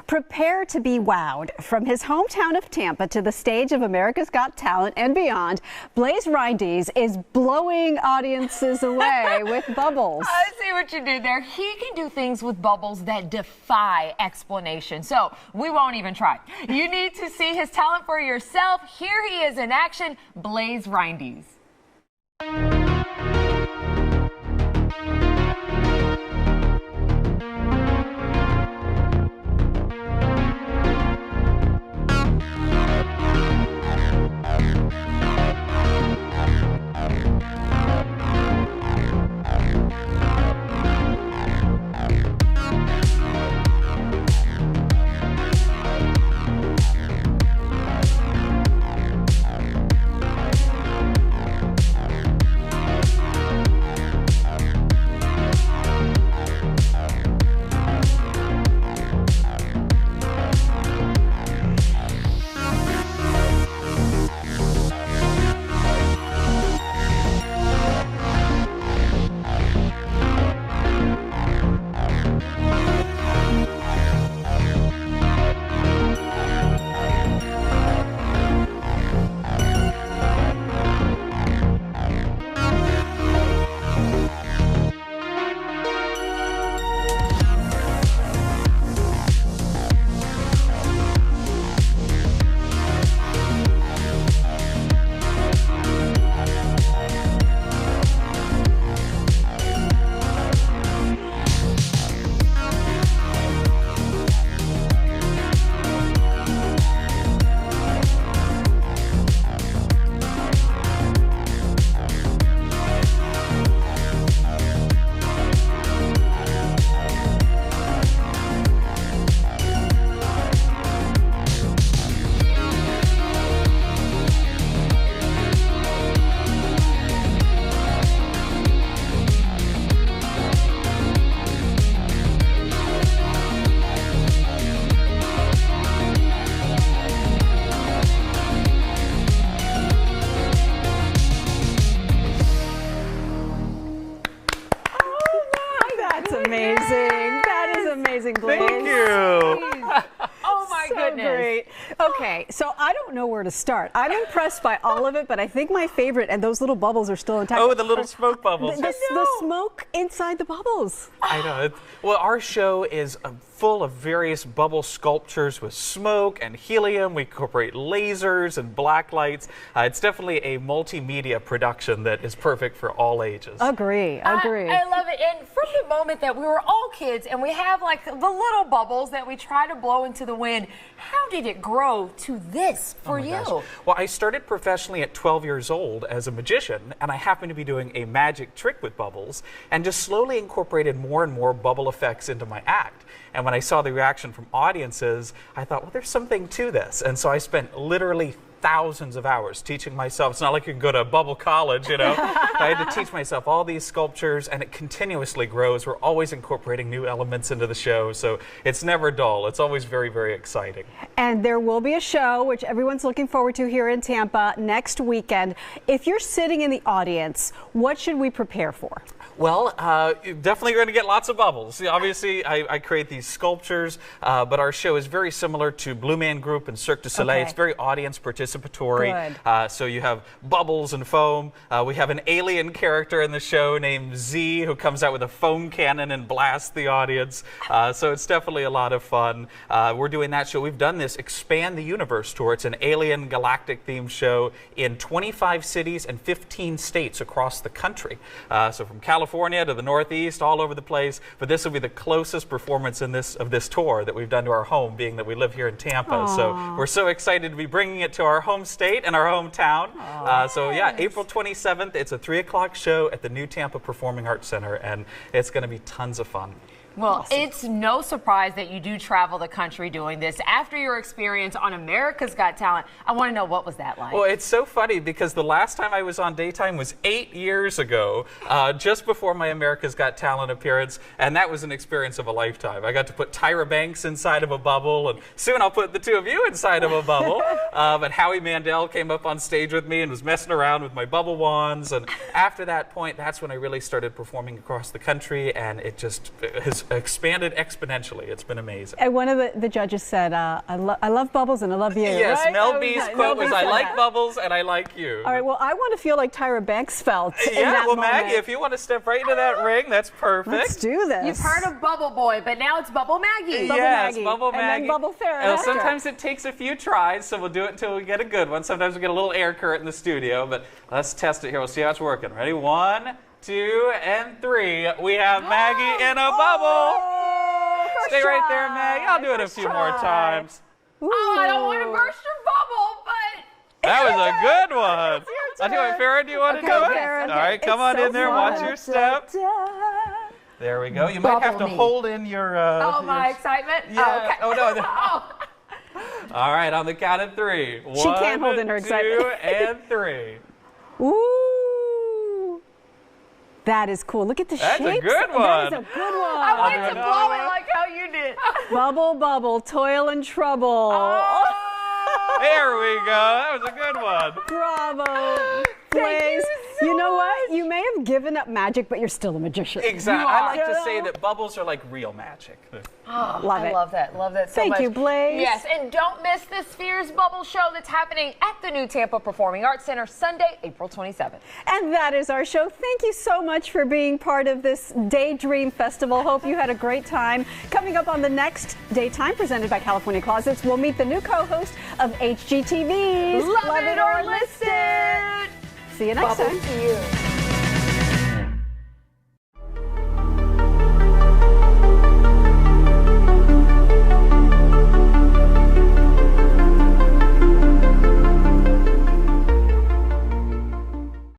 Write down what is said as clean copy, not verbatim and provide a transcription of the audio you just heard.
Prepare to be wowed. From his hometown of Tampa to the stage of America's Got Talent and beyond, Blaise is blowing audiences away with bubbles. I see what you did there. He can do things with bubbles that defy explanation. So we won't even try. You need to see his talent for yourself. Here he is in action, Blaise. Amazing. That is amazing, Blaise. Thank you. Oh my goodness. Great. Okay, so I don't know where to start. I'm impressed by all of it, but I think my favorite, and those little bubbles are still intact. Oh, the little smoke bubbles. The smoke inside the bubbles. I know. Well, our show is full of various bubble sculptures with smoke and helium. We incorporate lasers and black lights. It's definitely a multimedia production that is perfect for all ages. Agree. I love it. And from the moment that we were all kids and we have like the little bubbles that we try to blow into the wind, how did it grow to this for you? Gosh. Well, I started professionally at 12 years old as a magician, and I happened to be doing a magic trick with bubbles and just slowly incorporated more and more bubble effects into my act. And when I saw the reaction from audiences, I thought, well, there's something to this. And so I spent literally thousands of hours teaching myself. It's not like you can go to bubble college, you know. I had to teach myself all these sculptures, and it continuously grows. We're always incorporating new elements into the show, so it's never dull. It's always very, very exciting. And there will be a show, which everyone's looking forward to here in Tampa next weekend. If you're sitting in the audience, what should we prepare for? Well, definitely going to get lots of bubbles. Obviously, I create these sculptures, but our show is very similar to Blue Man Group and Cirque du Soleil. Okay. It's very audience participatory. Good. So you have bubbles and foam. We have an alien character in the show named Z who comes out with a foam cannon and blasts the audience. So it's definitely a lot of fun. We're doing that show. We've done this Expand the Universe tour. It's an alien galactic themed show in 25 cities and 15 states across the country. So from California to the Northeast, all over the place. But this will be the closest performance of this tour that we've done to our home, being that we live here in Tampa. Aww. So we're so excited to be bringing it to our home state and our hometown. So yeah, April 27th, it's a 3 o'clock show at the new Tampa Performing Arts Center, and it's going to be tons of fun. Well, Awesome. It's no surprise that you do travel the country doing this. After your experience on America's Got Talent, I want to know, what was that like? Well, it's so funny because the last time I was on daytime was 8 years ago, just before my America's Got Talent appearance, and that was an experience of a lifetime. I got to put Tyra Banks inside of a bubble, and soon I'll put the two of you inside of a bubble. But Howie Mandel came up on stage with me and was messing around with my bubble wands, and after that point, that's when I really started performing across the country, and it just has just expanded exponentially. It's been amazing. And one of the judges said, I love bubbles and I love you. Yes, right? Mel B's quote was, I like that. bubbles and I like you. All right, well, I want to feel like Tyra Banks felt in Yeah, that well, moment. Maggie, if you want to step right into that ring, that's perfect. Let's do this. You've heard of Bubble Boy, but now it's Bubble Maggie. Yes, Maggie. Bubble And Maggie. then Bubble Farron Well, after. sometimes it takes a few tries, so we'll do it until we get a good one. Sometimes we get a little air current in the studio, but let's test it here. We'll see how it's working. Ready? 1, 2, and 3. We have Maggie in a bubble. Stay right there, Maggie. I'll do it a few more times. Oh, I don't want to burst your bubble, but... That was a good one. I'll tell you what, Farron, do you want to do it? Farron. All right, come on so in there. fun. Watch your step. There we go. You might have to Bubble me. hold in your... Oh, my excitement? Yeah. Oh, okay. Oh, no. Oh. All right, on the count of 3. She can't hold in her 2, excitement. and 3. Ooh. That is cool. Look at the That's a shapes. good one. That is a good one. I wanted do to another blow one. it like how you did. Bubble, bubble, toil and trouble. There we go. That was a good one. Bravo. Blaise, you know what? You may have given up magic, but you're still a magician. Exactly. You I are. like to say that bubbles are like real magic. Love I it. love that. Love that so Thank much. you, Blaise. Yes, and don't miss the Spheres Bubble Show that's happening at the new Tampa Performing Arts Center Sunday, April 27th. And that is our show. Thank you so much for being part of this Daydream Festival. Hope you had a great time. Coming up on the next Daytime, presented by California Closets, we'll meet the new co-host of HGTV's Love it or list it. See you next time. Bubble to you.